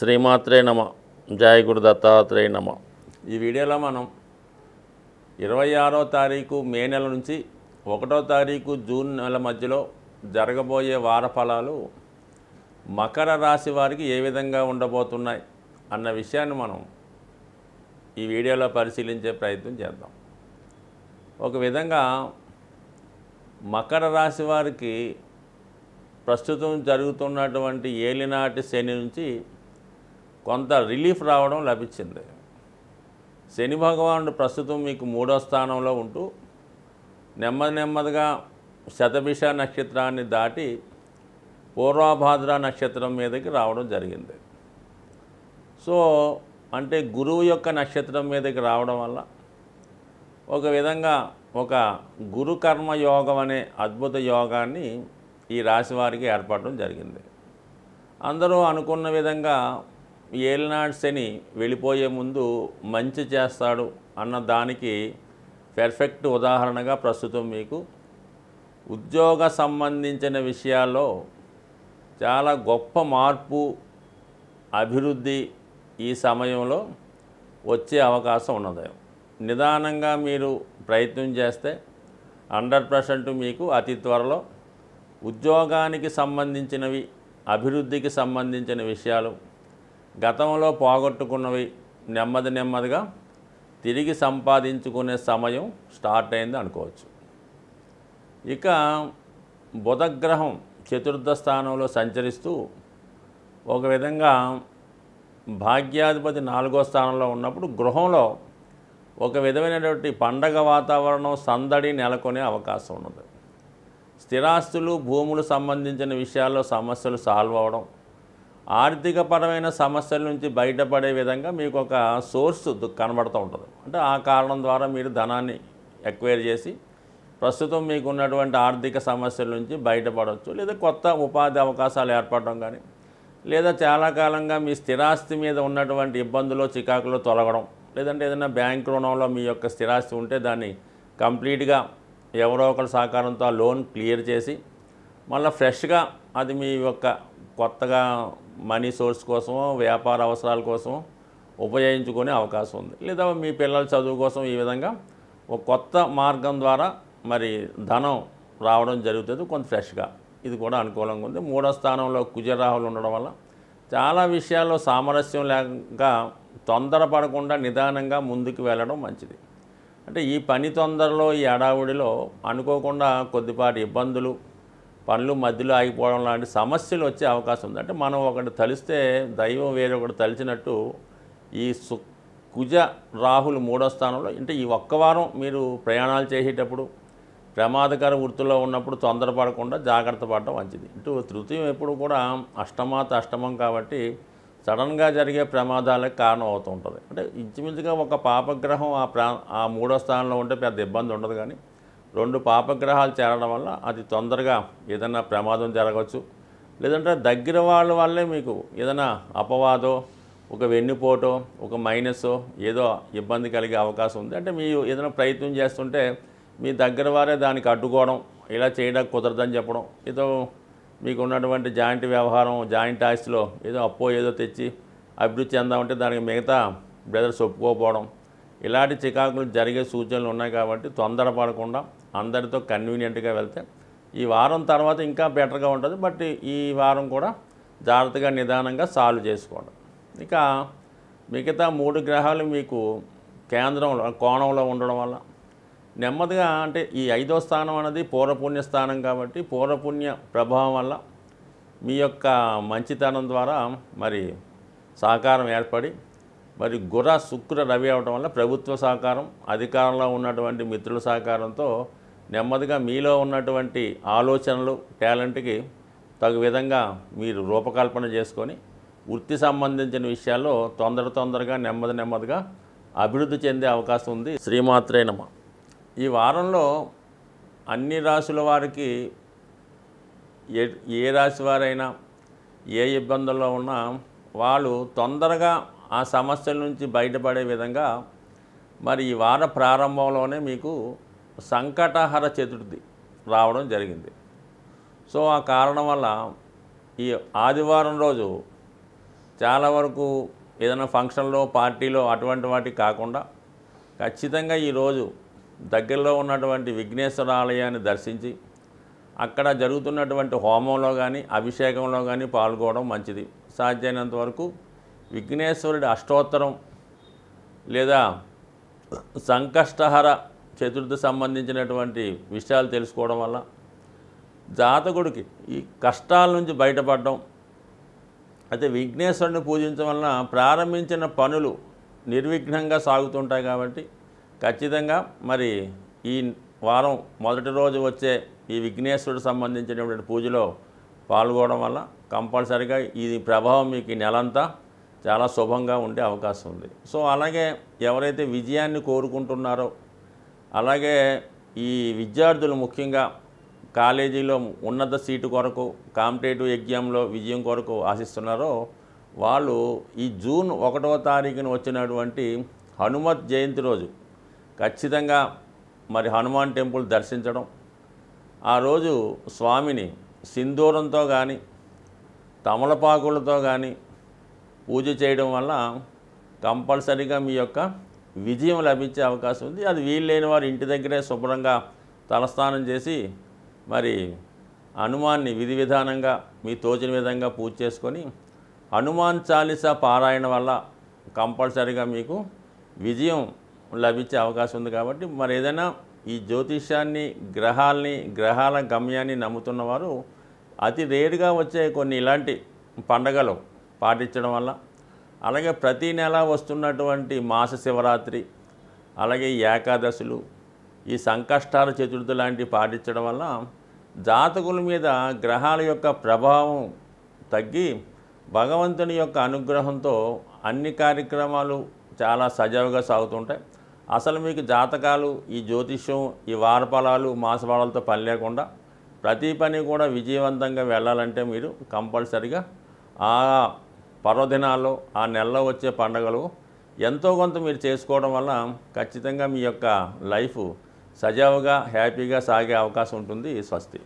శ్రీమాత్రే నమ. జయ గురు దత్తాత్రేయ నమ. ఈ వీడియోలో మనం 26వ తారీఖు మే నెల నుంచి 1వ తారీఖు జూన్ నెల మధ్యలో జరగబోయే వార ఫలాలు మకర రాశి వారికి ఏ విధంగా ఉండబోతున్నాయి అన్న విషయాన్ని మనం ఈ వీడియోలో పరిశీలించే ప్రయత్నం చేద్దాం. ఒక విధంగా మకర రాశి వారికి ప్రస్తుతం జరుగుతున్నటువంటి ఏలినాటి శని నుంచి కొంత రిలీఫ్ రావడం లభించింది. శని భగవానుడు ప్రస్తుతం మీకు 3వ స్థానంలో ఉంటూ నెమ్మదిగా శతభిష నక్షత్రాన్ని దాటి పూర్వభాద్ర నక్షత్రం మీదకి రావడం జరిగింది. సో అంటే గురువు యొక్క నక్షత్రం మీదకి రావడం వల్ల ఒక విధంగా ఒక గురు కర్మ యోగం అనే అద్భుత యోగాన్ని ఈ రాశి వారికి ఏర్పడడం జరిగింది. అందరూ అనుకున్న విధంగా ఏలినాటి శని వెళ్ళిపోయే ముందు మంచి చేస్తాడు అన్న దానికి పెర్ఫెక్ట్ ఉదాహరణగా ప్రస్తుతం మీకు ఉద్యోగ సంబంధించిన విషయాల్లో చాలా గొప్ప మార్పు, అభివృద్ధి ఈ సమయంలో వచ్చే అవకాశం ఉన్నది. నిదానంగా మీరు ప్రయత్నం చేస్తే 100% మీకు అతి త్వరలో ఉద్యోగానికి సంబంధించినవి, అభివృద్ధికి సంబంధించిన విషయాలు, గతంలో పోగొట్టుకున్నవి నెమ్మదిగా తిరిగి సంపాదించుకునే సమయం స్టార్ట్ అయింది అనుకోవచ్చు. ఇక బుధగ్రహం 4వ స్థానంలో సంచరిస్తూ ఒక విధంగా భాగ్యాధిపతి 4వ స్థానంలో ఉన్నప్పుడు గృహంలో ఒక విధమైనటువంటి పండగ వాతావరణం, సందడి నెలకొనే అవకాశం ఉన్నది. స్థిరాస్తులు, భూములు సంబంధించిన విషయాల్లో సమస్యలు సాల్వ్ అవ్వడం, ఆర్థికపరమైన సమస్యల నుంచి బయటపడే విధంగా మీకు ఒక సోర్స్ కనబడుతూ ఉంటుంది. అంటే ఆ కారణం ద్వారా మీరు ధనాన్ని ఎక్వైర్ చేసి ప్రస్తుతం మీకు ఉన్నటువంటి ఆర్థిక సమస్యల నుంచి బయటపడవచ్చు. లేదా కొత్త ఉపాధి అవకాశాలు ఏర్పడడం కానీ, లేదా చాలా కాలంగా మీ స్థిరాస్తి మీద ఉన్నటువంటి ఇబ్బందులు, చికాకులు తొలగడం, లేదంటే ఏదైనా బ్యాంక్ రుణంలో మీ యొక్క స్థిరాస్తి ఉంటే దాన్ని కంప్లీట్గా ఎవరో ఒకరి సహకారంతో ఆ లోన్ క్లియర్ చేసి మళ్ళీ ఫ్రెష్గా అది మీ యొక్క కొత్తగా మనీ సోర్స్ కోసమో, వ్యాపార అవసరాల కోసమో ఉపయోగించుకునే అవకాశం ఉంది. లేదా మీ పిల్లల చదువు కోసం ఈ విధంగా ఒక కొత్త మార్గం ద్వారా మరి ధనం రావడం జరుగుతుంది కొంత ఫ్రెష్గా. ఇది కూడా అనుకూలంగా ఉంది. 3వ స్థానంలో కుజరాహులు ఉండడం వల్ల చాలా విషయాల్లో సామరస్యం లేక తొందరపడకుండా నిదానంగా ముందుకు వెళ్ళడం మంచిది. అంటే ఈ పని తొందరలో, ఈ హడావుడిలో అనుకోకుండా కొద్దిపాటి ఇబ్బందులు, పనులు మధ్యలో ఆగిపోవడం లాంటి సమస్యలు వచ్చే అవకాశం ఉంది. అంటే మనం ఒకటి తలిస్తే దైవం వేరొకటి తలిచినట్టు ఈ కుజ రాహులు 3వ స్థానంలో, అంటే ఈ ఒక్క వారం మీరు ప్రయాణాలు చేసేటప్పుడు, ప్రమాదకర వృత్తిలో ఉన్నప్పుడు తొందరపడకుండా జాగ్రత్త పడడం మంచిది. ఇటు తృతీయం ఎప్పుడు కూడా అష్టమం కాబట్టి సడన్గా జరిగే ప్రమాదాలకు కారణం అవుతూ ఉంటుంది. అంటే ఇంచుమించుగా ఒక పాపగ్రహం ఆ 3వ స్థానంలో ఉంటే పెద్ద ఇబ్బంది ఉండదు, కానీ 2 పాపగ్రహాలు చేరడం వల్ల అది తొందరగా ఏదైనా ప్రమాదం జరగవచ్చు. లేదంటే దగ్గర వాళ్ళ వల్లే మీకు ఏదైనా అపవాదో, ఒక వెన్నుపోటో, ఒక మైనస్సో ఏదో ఇబ్బంది కలిగే అవకాశం ఉంది. అంటే మీరు ఏదైనా ప్రయత్నం చేస్తుంటే మీ దగ్గర వారే దానికి అడ్డుకోవడం, ఇలా చేయడానికి కుదరదని చెప్పడం, ఏదో మీకు ఉన్నటువంటి జాయింట్ వ్యవహారం, జాయింట్ ఆస్తిలో ఏదో అప్పో ఏదో తెచ్చి అభివృద్ధి చెందామంటే దానికి మిగతా బ్రదర్స్ ఒప్పుకోకపోవడం, ఇలాంటి చికాకులు జరిగే సూచనలు ఉన్నాయి. కాబట్టి తొందరపడకుండా అందరితో కన్వీనియంట్గా వెళ్తే ఈ వారం తర్వాత ఇంకా బెటర్గా ఉంటుంది. బట్ ఈ వారం కూడా జాగ్రత్తగా నిదానంగా సాల్వ్ చేసుకోవడం. ఇక మిగతా 3 గ్రహాలు మీకు కేంద్రంలో, కోణంలో ఉండడం వల్ల నెమ్మదిగా, అంటే ఈ 5వ స్థానం అనేది పూర్వపుణ్య స్థానం కాబట్టి పూర్వపుణ్య ప్రభావం వల్ల మీ యొక్క మంచితనం ద్వారా మరి సహకారం ఏర్పడి, మరి గుర, శుక్ర, రవి అవడం వల్ల ప్రభుత్వ సహకారం, అధికారంలో ఉన్నటువంటి మిత్రుల సహకారంతో నెమ్మదిగా మీలో ఉన్నటువంటి ఆలోచనలు, టాలెంట్కి తగు విధంగా మీరు రూపకల్పన చేసుకొని వృత్తి సంబంధించిన విషయాల్లో తొందరగా నెమ్మదిగా అభివృద్ధి చెందే అవకాశం ఉంది. శ్రీమాత్రే నమ. ఈ వారంలో అన్ని రాశుల వారికి ఏ రాశి వారైనా ఏ ఇబ్బందుల్లో ఉన్నా వాళ్ళు తొందరగా ఆ సమస్యల నుంచి బయటపడే విధంగా మరి ఈ వార ప్రారంభంలోనే మీకు సంకటహర చతుర్థి రావడం జరిగింది. సో ఆ కారణం వల్ల ఈ ఆదివారం రోజు చాలా వరకు ఏదైనా ఫంక్షన్లో పార్టీలో అటువంటి వాటికి కాకుండా ఖచ్చితంగా ఈరోజు దగ్గరలో ఉన్నటువంటి విఘ్నేశ్వర ఆలయాన్ని దర్శించి అక్కడ జరుగుతున్నటువంటి హోమంలో కానీ అభిషేకంలో కానీ పాల్గొనడం మంచిది. సాధ్యమైనంత వరకు విఘ్నేశ్వరుడి అష్టోత్తరం లేదా సంకష్టహర చతుర్థి సంబంధించినటువంటి విషయాలు తెలుసుకోవడం వల్ల జాతకుడికి ఈ కష్టాల నుంచి బయటపడడం. అయితే విఘ్నేశ్వరుని పూజించడం వలన ప్రారంభించిన పనులు నిర్విఘ్నంగా సాగుతుంటాయి. కాబట్టి ఖచ్చితంగా మరి ఈ వారం మొదటి రోజు వచ్చే ఈ విఘ్నేశ్వరుడు సంబంధించినటువంటి పూజలో పాల్గొనడం వల్ల కంపల్సరిగా ఈ ప్రభావం మీకు ఈ నెలంతా చాలా శుభంగా ఉండే అవకాశం ఉంది. సో అలాగే ఎవరైతే విజయాన్ని కోరుకుంటున్నారో, అలాగే ఈ విద్యార్థులు ముఖ్యంగా కాలేజీలో ఉన్నత సీటు కొరకు కాంపిటేటివ్ ఎగ్జామ్లో విజయం కొరకు ఆశిస్తున్నారో వాళ్ళు ఈ జూన్ 1వ తారీఖున వచ్చినటువంటి హనుమత్ జయంతి రోజు ఖచ్చితంగా మరి హనుమాన్ టెంపుల్ దర్శించడం, ఆ రోజు స్వామిని సింధూరంతో కానీ తమలపాకులతో కానీ పూజ చేయడం వల్ల కంపల్సరీగా మీ యొక్క విజయం లభించే అవకాశం ఉంది. అది వీల్లేని వారు ఇంటి దగ్గరే శుభ్రంగా తలస్నానం చేసి మరి హనుమాన్ని విధి విధానంగా మీ తోచిన విధంగా పూజ చేసుకొని హనుమాన్ చాలీసా పారాయణ వల్ల కంపల్సరీగా మీకు విజయం లభించే అవకాశం ఉంది. కాబట్టి మరి ఏదైనా ఈ జ్యోతిష్యాన్ని గ్రహాల గమ్యాన్ని నమ్ముతున్నవారు అతి రేరుగా వచ్చే కొన్ని ఇలాంటి పండగలు పాటించడం వల్ల, అలాగే ప్రతి నెల వస్తున్నటువంటి మాస శివరాత్రి, అలాగే ఈ ఏకాదశులు, ఈ సంకష్టాల చతుర్థి లాంటివి పాటించడం వల్ల జాతకుల మీద గ్రహాల యొక్క ప్రభావం తగ్గి భగవంతుని యొక్క అనుగ్రహంతో అన్ని కార్యక్రమాలు చాలా సజావుగా సాగుతుంటాయి. అసలు మీకు జాతకాలు, ఈ జ్యోతిష్యం, ఈ వారఫలాలు మాసఫలాలతో పని లేకుండా ప్రతి పని కూడా విజయవంతంగా వెళ్ళాలంటే మీరు కంపల్సరిగా ఆ పర్వదినాల్లో ఆ నెలలో వచ్చే పండుగలు ఎంతో కొంత మీరు చేసుకోవడం వల్ల ఖచ్చితంగా మీ యొక్క లైఫ్ సజావుగా హ్యాపీగా సాగే అవకాశం ఉంటుంది. స్వస్తి.